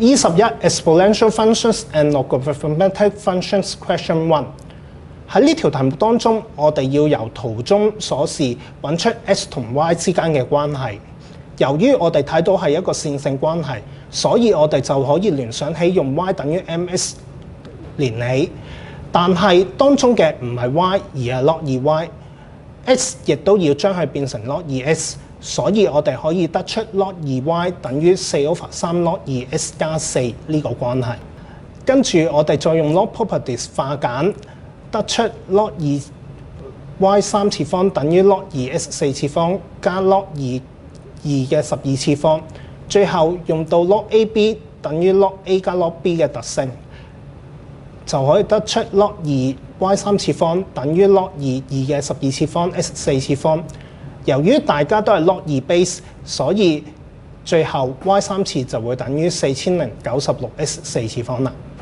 21 Exponential Functions and Logarithmic Functions Question 1。喺呢條題目當中，我哋要由圖中所示揾出 x 同 y 之間嘅關係。由於我哋睇到係一個線性關係，所以我哋就可以聯想起用 y 等於 mx 連起。但係當中嘅唔係 y 而係 log 2y，x 亦都要將佢變成 log 2x，所以我哋可以得出 log 2y 等於4 over 3 log 2x 加4呢個關係。跟住我哋再用 log properties 化簡，得出 log 2y 3次方等於 log 2x 4次方加 log 2嘅12次方，最後用到 log AB 等於 log A 加 log B 嘅特性，就可以得出 log 2y 3次方等於 log 2嘅12次方 x 4次方。由於大家都係 log 2 base， 所以最後 y 3次就會等於4096x 4次方啦。